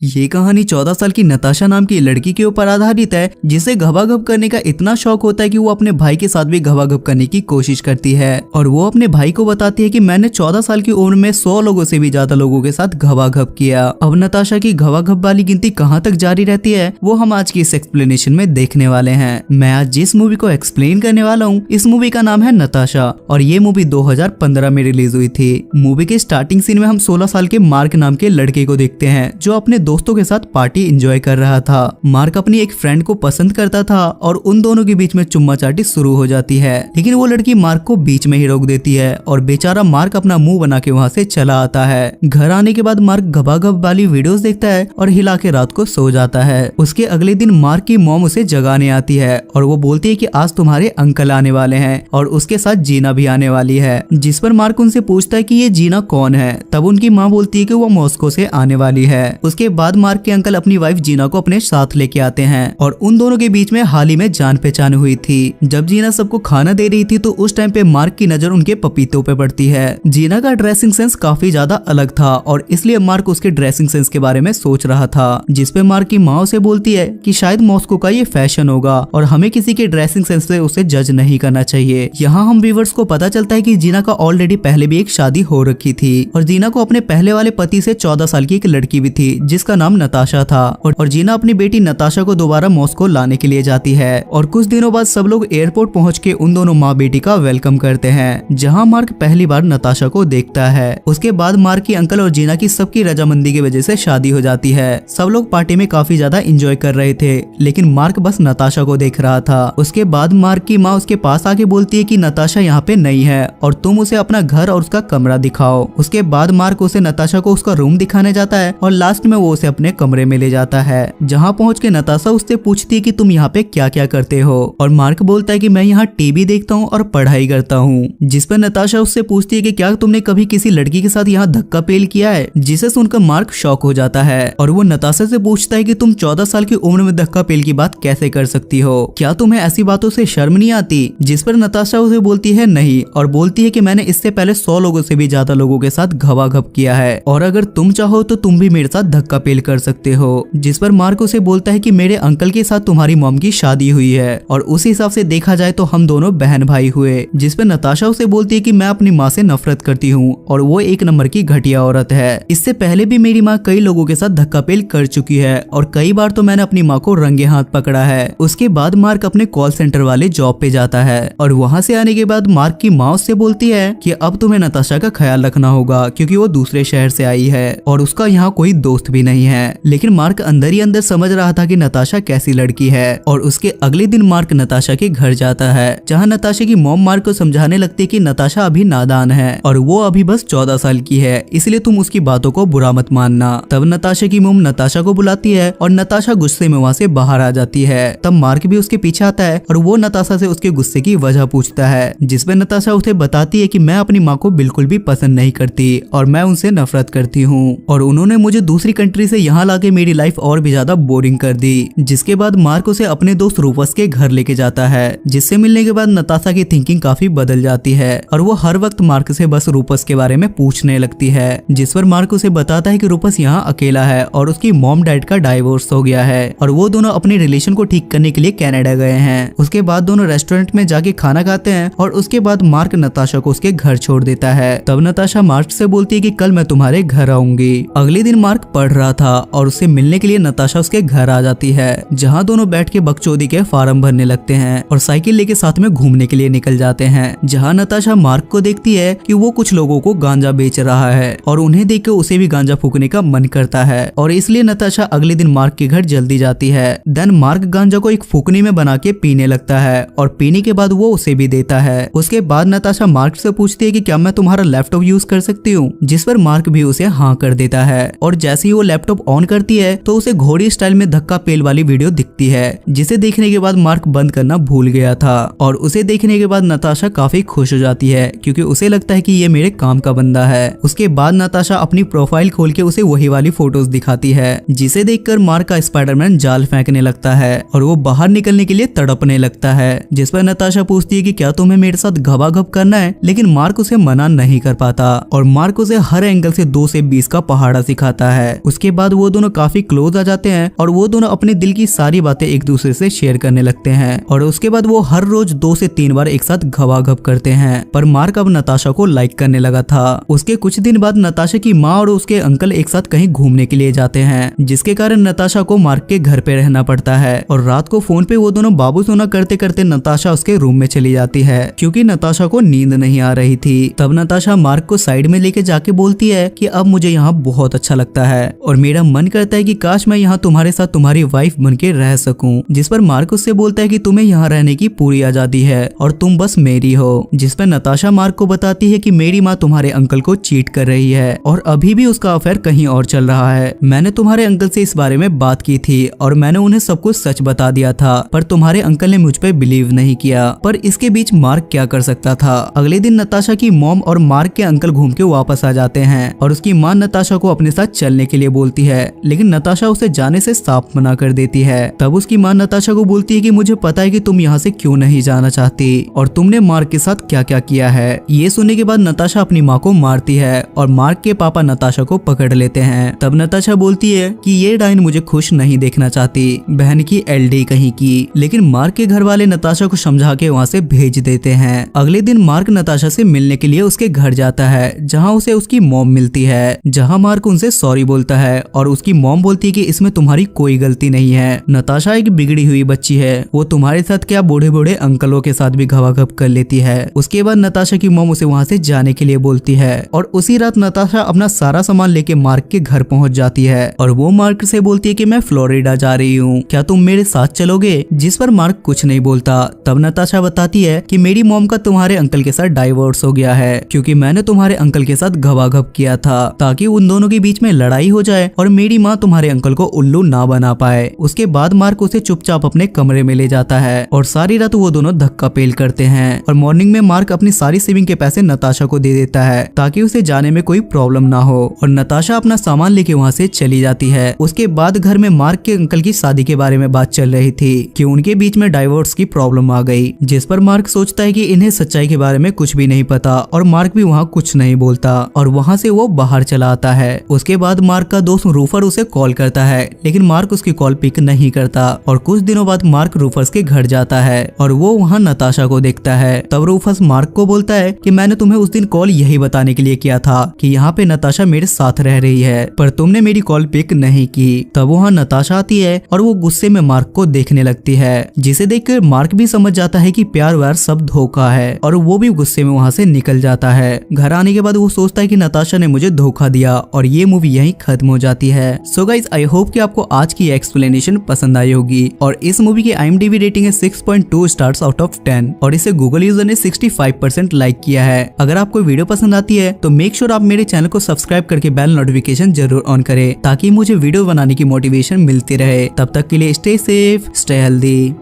ये कहानी 14 साल की नताशा नाम की लड़की के ऊपर आधारित है, जिसे घबाघब करने का इतना शौक होता है कि वो अपने भाई के साथ भी घबाघब करने की कोशिश करती है। और वो अपने भाई को बताती है कि मैंने 14 साल की उम्र में 100 लोगों से भी ज्यादा लोगों के साथ घबाघब किया। अब नताशा की घबाघब वाली गिनती कहाँ तक जारी रहती है वो हम आज की इस एक्सप्लेनेशन में देखने वाले हैं। मैं आज जिस मूवी को एक्सप्लेन करने वाला हूँ इस मूवी का नाम है नताशा और ये मूवी 2015 में रिलीज हुई थी। मूवी के स्टार्टिंग सीन में हम 16 साल के मार्क नाम के लड़के को देखते हैं जो अपने दोस्तों के साथ पार्टी एंजॉय कर रहा था। मार्क अपनी एक फ्रेंड को पसंद करता था और उन दोनों के बीच में चुम्मा चाटी शुरू हो जाती है, लेकिन वो लड़की मार्क को बीच में ही रोक देती है और बेचारा मार्क अपना मुंह बना के वहाँ से चला आता है। घर आने के बाद मार्क घबाघब वाली वीडियोस देखता है और हिला के रात को सो जाता है। उसके अगले दिन मार्क की मॉम उसे जगाने आती है और वो बोलती है कि आज तुम्हारे अंकल आने वाले हैं और उसके साथ जीना भी आने वाली है, जिस पर मार्क उनसे पूछता है कि ये जीना कौन है। तब उनकी माँ बोलती है कि वो मॉस्को से आने वाली है। उसके बाद मार्क के अंकल अपनी वाइफ जीना को अपने साथ लेके आते हैं और उन दोनों के बीच में हाल ही में जान पहचान हुई थी। जब जीना सबको खाना दे रही थी तो उस टाइम पे मार्क की नजर उनके पपीतों पे पड़ती है। जीना का ड्रेसिंग सेंस काफी ज्यादा अलग था और इसलिए मार्क उसके ड्रेसिंग सेंस के बारे में सोच रहा था, जिसपे मार्क की माँ उसे बोलती है कि शायद मॉस्को का ये फैशन होगा और हमें किसी के ड्रेसिंग सेंस से उसे जज नहीं करना चाहिए। यहाँ हम व्यूअर्स को पता चलता है कि जीना का ऑलरेडी पहले भी एक शादी हो रखी थी और जीना को अपने पहले वाले पति से 14 साल की एक लड़की भी थी जिसका नाम नताशा था और जीना अपनी बेटी नताशा को दोबारा मॉस्को लाने के लिए जाती है। और कुछ दिनों बाद सब लोग एयरपोर्ट पहुंच के उन दोनों माँ बेटी का वेलकम करते हैं, जहां मार्क पहली बार नताशा को देखता है। उसके बाद मार्क की अंकल और जीना की सबकी रजामंदी की वजह से शादी हो जाती है। सब लोग पार्टी में काफी ज्यादा एंजॉय कर रहे थे, लेकिन मार्क बस नताशा को देख रहा था। उसके बाद मार्क की माँ उसके पास आके बोलती है कि नताशा यहाँ पे नहीं है और तुम उसे अपना घर और उसका कमरा दिखाओ। उसके बाद मार्क उसे नताशा को उसका रूम दिखाने जाता है और लास्ट में वो उसे अपने कमरे में ले जाता है, जहाँ पहुँच के नताशा उससे पूछती है कि तुम यहाँ पे क्या क्या करते हो और मार्क बोलता है कि मैं यहाँ टीवी देखता हूँ और पढ़ाई करता हूँ। जिस पर नताशा उससे पूछती है कि क्या तुमने कभी किसी लड़की के साथ यहाँ धक्का पेल किया है, जिसे सुनकर मार्क शॉक हो जाता है और वो नताशा से पूछता है कि तुम 14 साल की उम्र में धक्का पेल की बात कैसे कर सकती हो, क्या तुम्हें ऐसी बातों से शर्म नहीं आती। जिस पर नताशा उसे बोलती है नहीं और बोलती है कि मैंने इससे पहले 100 लोगों से भी ज्यादा लोगों के साथ घबाघब किया है और अगर तुम चाहो तो तुम भी मेरे साथ धक्का पेल कर सकते हो। जिस पर मार्क उसे बोलता है कि मेरे अंकल के साथ तुम्हारी मॉम की शादी हुई है और उस हिसाब से देखा जाए तो हम दोनों बहन भाई हुए। जिस पर नताशा उसे बोलती है कि मैं अपनी माँ से नफरत करती हूँ और वो एक नंबर की घटिया औरत है। इससे पहले भी मेरी माँ कई लोगों के साथ धक्का पेल कर चुकी है और कई बार तो मैंने अपनी माँ को रंगे हाथ पकड़ा है। उसके बाद मार्क अपने कॉल सेंटर वाले जॉब पे जाता है और वहाँ से आने के बाद मार्क की माँ उससे बोलती है कि अब तुम्हें नताशा का ख्याल रखना होगा क्योंकि वो दूसरे शहर से आई है और उसका यहाँ कोई दोस्त भी नहीं है। लेकिन मार्क अंदर ही अंदर समझ रहा था कि नताशा कैसी लड़की है और उसके अगले दिन मार्क नताशा के घर जाता है, जहाँ नताशा की मॉम मार्क को समझाने लगती है कि नताशा अभी नादान है और वो अभी बस 14 साल की है, इसलिए तुम उसकी बातों को बुरा मत मानना। तब नताशा की मॉम नताशा को बुलाती है और नताशा गुस्से में वहाँ से बाहर आ जाती है। तब मार्क भी उसके पीछे आता है और वो नताशा से उसके गुस्से की वजह पूछता है, जिसमें नताशा उसे बताती है कि मैं अपनी माँ को बिल्कुल भी पसंद नहीं करती और मैं उनसे नफरत करती हूँ और उन्होंने मुझे दूसरी कंट्री से यहाँ लाके मेरी लाइफ और भी ज्यादा बोरिंग कर दी। जिसके बाद मार्क उसे अपने दोस्त रूपस के घर लेके जाता है, जिससे मिलने के बाद नताशा की थिंकिंग काफी बदल जाती है और वो हर वक्त मार्क से बस रूपस के बारे में पूछने लगती है। जिस पर मार्क उसे बताता है कि रूपस यहाँ अकेला है और उसकी मॉम डैड का डाइवोर्स हो गया है और वो दोनों अपने रिलेशन को ठीक करने के लिए कनाडा गए हैं। उसके बाद दोनों रेस्टोरेंट में जाके खाना खाते हैं और उसके बाद मार्क नताशा को उसके घर छोड़ देता है। तब नताशा मार्क से बोलती है कि कल मैं तुम्हारे घर आऊंगी। अगले दिन मार्क पढ़ रहा था और उससे मिलने के लिए नताशा उसके घर आ जाती है, जहाँ दोनों बैठ के बकचोदी के फार्म भरने लगते हैं और साइकिल लेके साथ में घूमने के लिए निकल जाते हैं। जहाँ नताशा मार्क को देखती है कि वो कुछ लोगों को गांजा बेच रहा है और उन्हें देख के उसे भी गांजा फूकने का मन करता है और इसलिए नताशा अगले दिन मार्क के घर जल्दी जाती है। देन मार्क गांजा को एक फूकनी में बना के पीने लगता है और पीने के बाद वो उसे भी देता है। उसके बाद नताशा मार्क से पूछती है कि क्या मैं तुम्हारा लैपटॉप यूज कर सकती हूँ, जिस पर मार्क भी उसे हाँ कर देता है और जैसे ही वो लैपटॉप ऑन करती है तो उसे घोड़ी स्टाइल में धक्का पेल वाली वीडियो दिखती है, जिसे देखने के बाद मार्क बंद करना भूल गया था और उसे देखने के बाद नताशा काफी खुश हो जाती है क्योंकि उसे लगता है कि ये मेरे काम का बंदा है। उसके बाद नताशा अपनी प्रोफाइल खोल के उसे वही वाली फोटोज दिखाती है, जिसे देखकर मार्क का स्पाइडरमैन जाल फेंकने लगता है और वो बाहर निकलने के लिए तड़पने लगता है। जिस पर नताशा पूछती है कि क्या तुम्हें मेरे साथ घबाघब करना है, लेकिन मार्क उसे मना नहीं कर पाता और मार्क उसे हर एंगल से 2 से 20 का पहाड़ा सिखाता है। उसके के बाद वो दोनों काफी क्लोज आ जाते हैं और वो दोनों अपने दिल की सारी बातें एक दूसरे से शेयर करने लगते हैं। और उसके बाद वो हर रोज 2 से 3 बार एक साथ घबाघब करते हैं। पर मार्क अब नताशा को लाइक करने लगा था। उसके कुछ दिन बाद नताशा की माँ और उसके अंकल एक साथ कहीं घूमने के लिए जाते हैं, जिसके कारण नताशा को मार्क के घर पे रहना पड़ता है। और रात को फोन पे वो दोनों बाबू सोना करते करते नताशा उसके रूम में चली जाती है, क्योंकि नताशा को नींद नहीं आ रही थी। तब नताशा मार्क को साइड में लेके जाके बोलती है कि अब मुझे यहाँ बहुत अच्छा लगता है और मेरा मन करता है कि काश मैं यहाँ तुम्हारे साथ तुम्हारी वाइफ बन के रह सकूं। जिस पर मार्क उससे बोलता है कि तुम्हें यहाँ रहने की पूरी आजादी है और तुम बस मेरी हो। जिस पर नताशा मार्क को बताती है कि मेरी माँ तुम्हारे अंकल को चीट कर रही है और अभी भी उसका अफेयर कहीं और चल रहा है। मैंने तुम्हारे अंकल से इस बारे में बात की थी और मैंने उन्हें सब कुछ सच बता दिया था, पर तुम्हारे अंकल ने मुझ पे बिलीव नहीं किया। पर इसके बीच मार्क क्या कर सकता था। अगले दिन नताशा की मॉम और मार्क के अंकल घूम के वापस आ जाते हैं और उसकी माँ नताशा को अपने साथ चलने के लिए बोलती है, लेकिन नताशा उसे जाने से साफ मना कर देती है। तब उसकी माँ नताशा को बोलती है कि मुझे पता है कि तुम यहाँ से क्यों नहीं जाना चाहती और तुमने मार्क के साथ क्या क्या किया है। ये सुनने के बाद नताशा अपनी माँ को मारती है और मार्क के पापा नताशा को पकड़ लेते हैं। तब नताशा बोलती है कि ये डाइन मुझे खुश नहीं देखना चाहती, बहन की एलडी कहीं की। लेकिन मार्क के घर वाले नताशा को समझा के वहाँ से भेज देते हैं। अगले दिन मार्क नताशा से मिलने के लिए उसके घर जाता है, जहाँ उसे उसकी मॉम मिलती है, जहाँ मार्क उनसे सॉरी बोलता है और उसकी मॉम बोलती है कि इसमें तुम्हारी कोई गलती नहीं है। नताशा एक बिगड़ी हुई बच्ची है, वो तुम्हारे साथ क्या बूढ़े बूढ़े अंकलों के साथ भी घबाघब कर लेती है। उसके बाद नताशा की मॉम उसे वहाँ से जाने के लिए बोलती है और उसी रात नताशा अपना सारा सामान लेके मार्क के घर पहुँच जाती है और वो मार्क से बोलती है कि मैं फ्लोरिडा जा रही हूँ, क्या तुम मेरे साथ चलोगे। जिस पर मार्क कुछ नहीं बोलता। तब नताशा बताती है कि मेरी मॉम का तुम्हारे अंकल के साथ डाइवोर्स हो गया है, क्योंकि मैंने तुम्हारे अंकल के साथ घबाघब किया था ताकि उन दोनों के बीच में लड़ाई हो जाए और मेरी माँ तुम्हारे अंकल को उल्लू ना बना पाए। उसके बाद मार्क उसे चुपचाप अपने कमरे में ले जाता है और सारी रात वो दोनों धक्का पेल करते हैं और मॉर्निंग में मार्क अपनी सारी सेविंग के पैसे नताशा को दे देता है ताकि उसे जाने में कोई प्रॉब्लम ना हो और नताशा अपना सामान लेके वहाँ से चली जाती है। उसके बाद घर में मार्क के अंकल की शादी के बारे में बात चल रही थी कि उनके बीच में डाइवोर्स की प्रॉब्लम आ गई, जिस पर मार्क सोचता है कि इन्हें सच्चाई के बारे में कुछ भी नहीं पता और मार्क भी वहाँ कुछ नहीं बोलता और वहाँ से वो बाहर चला आता है। उसके बाद मार्क का दोस्त रूफर उसे कॉल करता है, लेकिन मार्क उसकी कॉल पिक नहीं करता और कुछ दिनों बाद मार्क रूफर्स के घर जाता है और वो वहाँ नताशा को देखता है। तब रूफर्स मार्क को बोलता है कि मैंने तुम्हें उस दिन कॉल यही बताने के लिए किया था कि यहाँ पे नताशा मेरे साथ रह रही है, पर तुमने मेरी कॉल पिक नहीं की। तब वहाँ नताशा आती है और वो गुस्से में मार्क को देखने लगती है, जिसे देखकर मार्क भी समझ जाता है कि प्यार व्यार सब धोखा है और वो भी गुस्से में वहाँ से निकल जाता है। घर आने के बाद वो सोचता है कि नताशा ने मुझे धोखा दिया और ये मूवी यहीं खत्म हो जाती है। सो गाइस, आई होप कि आपको आज की एक्सप्लेनेशन पसंद आई होगी और इस मूवी की IMDb रेटिंग है 6.2 स्टार्स आउट ऑफ 10 और इसे गूगल यूजर ने 65% लाइक किया है। अगर आपको वीडियो पसंद आती है तो मेक श्योर आप मेरे चैनल को सब्सक्राइब करके बेल नोटिफिकेशन जरूर ऑन करें ताकि मुझे वीडियो बनाने की मोटिवेशन मिलती रहे। तब तक के लिए स्टे सेफ, स्टे हेल्दी।